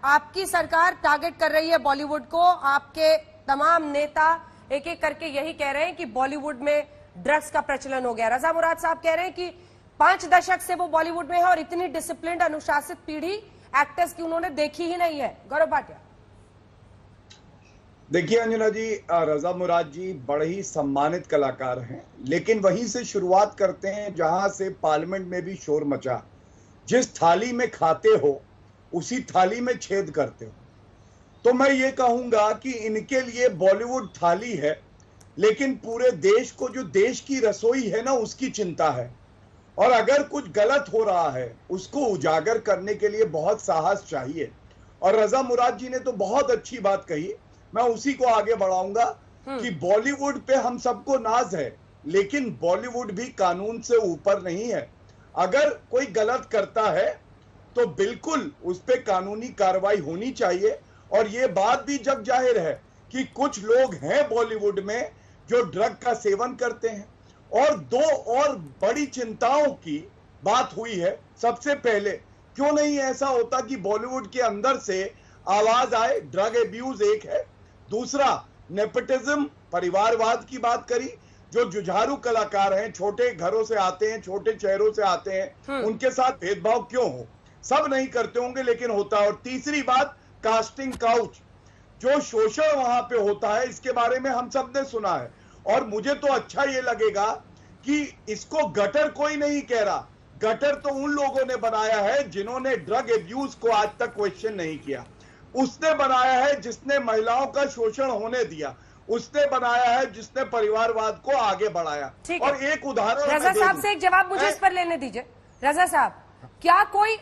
आपकी सरकार टारगेट कर रही है बॉलीवुड को। आपके तमाम नेता एक एक करके यही कह रहे हैं कि बॉलीवुड में ड्रग्स का प्रचलन हो गया। रजा मुराद साहब कह रहे हैं कि 5 दशक से वो बॉलीवुड में है और इतनी डिसिप्लिन्ड अनुशासित पीढ़ी एक्टर्स की उन्होंने देखी ही नहीं है। गौरव भाटिया। देखिए अंजना जी, रजा मुराद जी बड़े ही सम्मानित कलाकार हैं, लेकिन वहीं से शुरुआत करते हैं जहां से पार्लियामेंट में भी शोर मचा। जिस थाली में खाते हो उसी थाली में छेद करते हो। तो मैं ये कहूंगा कि इनके लिए बॉलीवुड थाली है, लेकिन पूरे देश को जो देश की रसोई है ना, उसकी चिंता है। और अगर कुछ गलत हो रहा है उसको उजागर करने के लिए बहुत साहस चाहिए। और रजा मुराद जी ने तो बहुत अच्छी बात कही, मैं उसी को आगे बढ़ाऊंगा कि बॉलीवुड पे हम सबको नाज है, लेकिन बॉलीवुड भी कानून से ऊपर नहीं है। अगर कोई गलत करता है तो बिल्कुल उस पे कानूनी कार्रवाई होनी चाहिए। और ये बात भी जग जाहिर है कि कुछ लोग हैं बॉलीवुड में जो ड्रग का सेवन करते हैं। और 2 और बड़ी चिंताओं की बात हुई है। सबसे पहले, क्यों नहीं ऐसा होता कि बॉलीवुड के अंदर से आवाज आए? ड्रग एब्यूज एक है, दूसरा नेपोटिज्म, परिवारवाद की बात करी। जो जुझारू कलाकार हैं, छोटे घरों से आते हैं, छोटे चेहरों से आते हैं, उनके साथ भेदभाव क्यों हो? सब नहीं करते होंगे लेकिन होता है। और तीसरी बात, कास्टिंग काउच, जो शोषण वहां पे होता है, इसके बारे में हम सब ने सुना है। और मुझे तो अच्छा ये लगेगा कि इसको गटर कोई नहीं कह रहा। गटर तो उन लोगों ने बनाया है जिन्होंने ड्रग एब्यूज को आज तक क्वेश्चन नहीं किया। उसने बनाया है जिसने महिलाओं का शोषण होने दिया। उसने बनाया है जिसने परिवारवाद को आगे बढ़ाया। और एक उदाहरण रजा साहब से एक जवाब मुझे इस पर लेने दीजिए। रजा साहब, क्या कोई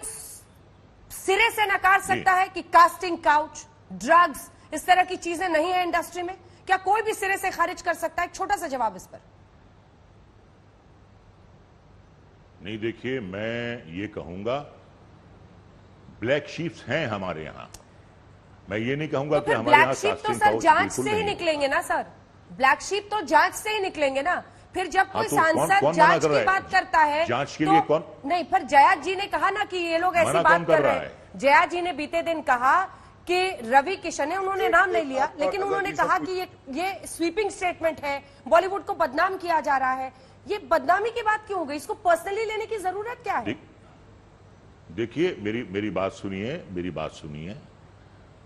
सिरे से नकार सकता है कि कास्टिंग काउच, ड्रग्स, इस तरह की चीजें नहीं है इंडस्ट्री में? क्या कोई भी सिरे से खारिज कर सकता है? एक छोटा सा जवाब इस पर। नहीं, देखिए, मैं ये कहूंगा ब्लैक शीप्स हैं हमारे यहां। मैं ये नहीं कहूंगा कि हमारे यहाँ ब्लैक शीप तो सर जांच से ही निकलेंगे ना सर। ब्लैक शीप तो जांच से ही निकलेंगे ना। फिर जब कोई सांसद जांच की बात करता है, जांच के लिए कौन? नहीं, पर जया जी ने कहा ना कि ये लोग ऐसी बात कर रहे हैं। जया जी ने बीते दिन कहा कि रवि किशन है, उन्होंने नाम नहीं लिया, लेकिन उन्होंने कहा कि ये स्वीपिंग स्टेटमेंट है, बॉलीवुड को बदनाम किया जा रहा है। ये बदनामी की बात क्यों हो गई? इसको पर्सनली लेने की जरूरत क्या है? देखिए, मेरी बात सुनिए।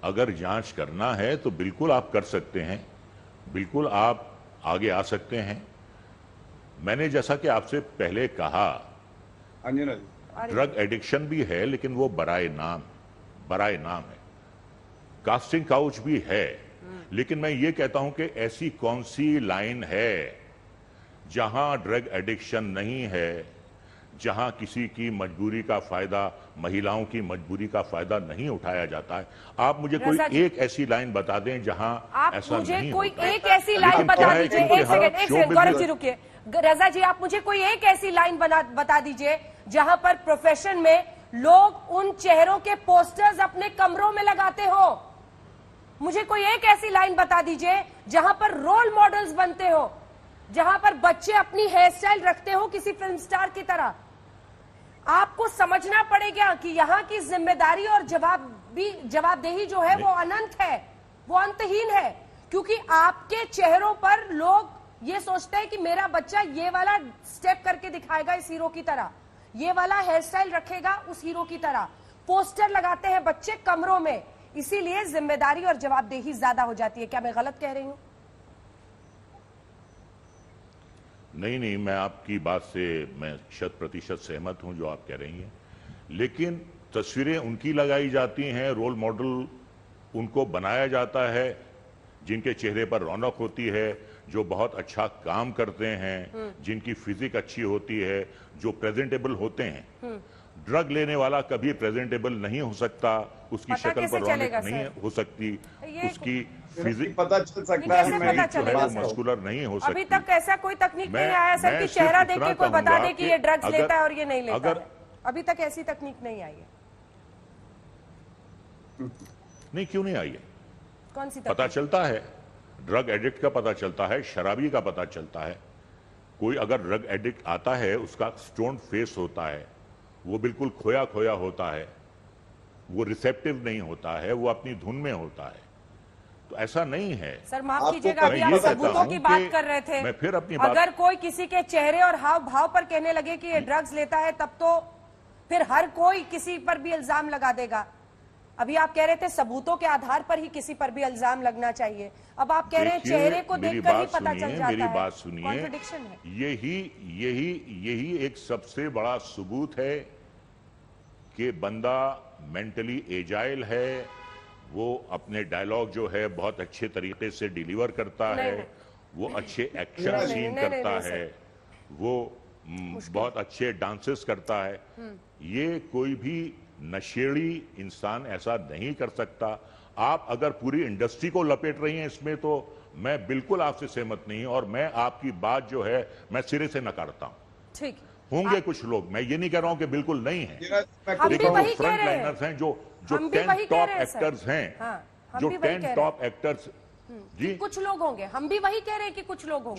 अगर जांच करना है तो बिल्कुल आप कर सकते हैं, बिल्कुल आप आगे आ सकते हैं। मैंने जैसा कि आपसे पहले कहा, ड्रग एडिक्शन भी है, लेकिन वो बराए नाम है। कास्टिंग काउच भी है, लेकिन मैं ये कहता हूं कि ऐसी कौन सी लाइन है जहां ड्रग एडिक्शन नहीं है, जहां किसी की मजबूरी का फायदा, महिलाओं की मजबूरी का फायदा नहीं उठाया जाता है। आप मुझे कोई एक ऐसी लाइन बता दें जहां ऐसा नहीं होता। कोई एक ऐसी लाइन बता दीजिए। एक सेकंड गौरव जी रुकिए। रजा जी, आप मुझे कोई एक ऐसी लाइन बता दीजिए जहां पर प्रोफेशन में लोग उन चेहरों के पोस्टर्स अपने कमरों में लगाते हो। मुझे कोई एक ऐसी लाइन बता दीजिए जहां पर रोल मॉडल्स बनते हो, जहां पर बच्चे अपनी हेयर स्टाइल रखते हो किसी फिल्म स्टार की तरह। आपको समझना पड़ेगा कि यहाँ की जिम्मेदारी और जवाबदेही जो है वो अनंत है, वो अंतहीन है। क्योंकि आपके चेहरों पर लोग ये सोचते हैं कि मेरा बच्चा ये वाला स्टेप करके दिखाएगा इस हीरो की तरह, ये वाला हेयर स्टाइल रखेगा उस हीरो की तरह। पोस्टर लगाते हैं बच्चे कमरों में, इसीलिए जिम्मेदारी और जवाबदेही ज्यादा हो जाती है। क्या मैं गलत कह रही हूं? नहीं, मैं आपकी बात से मैं 100% सहमत हूं जो आप कह रही हैं, लेकिन तस्वीरें उनकी लगाई जाती हैं, रोल मॉडल उनको बनाया जाता है जिनके चेहरे पर रौनक होती है, जो बहुत अच्छा काम करते हैं, जिनकी फिजिक अच्छी होती है, जो प्रेजेंटेबल होते हैं। ड्रग लेने वाला कभी प्रेजेंटेबल नहीं हो सकता, उसकी शक्ल पर रौनक नहीं हो सकती, उसकी फिजिक पता चल सकता है, मस्कुलर नहीं हो सकती। अभी तक ऐसा कोई तकनीक नहीं आया सर कि चेहरा देख के कोई बता दे कि ये ड्रग्स लेता है और ये नहीं लेता है। अभी तक ऐसी तकनीक नहीं आई है। नहीं, क्यों नहीं आई है? कौन सी पता चलता है, ड्रग एडिक्ट का पता चलता है, शराबी का पता चलता है। कोई अगर ड्रग एडिक्ट आता है, उसका स्टोन फेस होता है, वो बिल्कुल खोया खोया होता है, वो रिसेप्टिव नहीं होता है, वो अपनी धुन में होता है। तो ऐसा नहीं है। सर माफ आपको कीजिएगा, अभी मैं आप ये कहता सबूतों हूं की बात कि कर रहे थे। मैं फिर अपनी बात, अगर कोई किसी के चेहरे और हाव भाव पर कहने लगे कि ये ड्रग्स लेता है, तब तो फिर हर कोई किसी पर भी इल्जाम लगा देगा। अभी आप कह रहे थे सबूतों के आधार पर ही किसी पर भी इल्जाम लगना चाहिए, अब आप कह रहे हैं देखिए, चेहरे को मेरी देखकर ही बात पता सुनिए, चल जाता है। मेरी बात सुनिए, कॉन्ट्रडिक्शन है। यही एक सबसे बड़ा सबूत है कि बंदा मेंटली एजाइल है, वो अपने डायलॉग जो है बहुत अच्छे तरीके से डिलीवर करता नहीं, है, नहीं। वो अच्छे एक्शन नहीं, सीन नहीं, करता नहीं, है, वो बहुत अच्छे डांसेस करता है। ये कोई भी नशेड़ी इंसान ऐसा नहीं कर सकता। आप अगर पूरी इंडस्ट्री को लपेट रही हैं इसमें, तो मैं बिल्कुल आपसे सहमत नहीं हूं, और मैं आपकी बात जो है मैं सिरे से नकारता हूं। ठीक, होंगे कुछ लोग, मैं ये नहीं कह रहा हूं कि बिल्कुल नहीं है, हम भी लेकिन वही जो कह फ्रंट रहे हैं। लाइनर्स हैं, जो हम भी 10 वही कह टॉप रहे हैं, सर। एक्टर्स हैं, हाँ, हम जो भी वही 10 कह रहे टॉप एक्टर्स, जी कुछ लोग होंगे, हम भी वही कह रहे हैं कि कुछ लोग होंगे।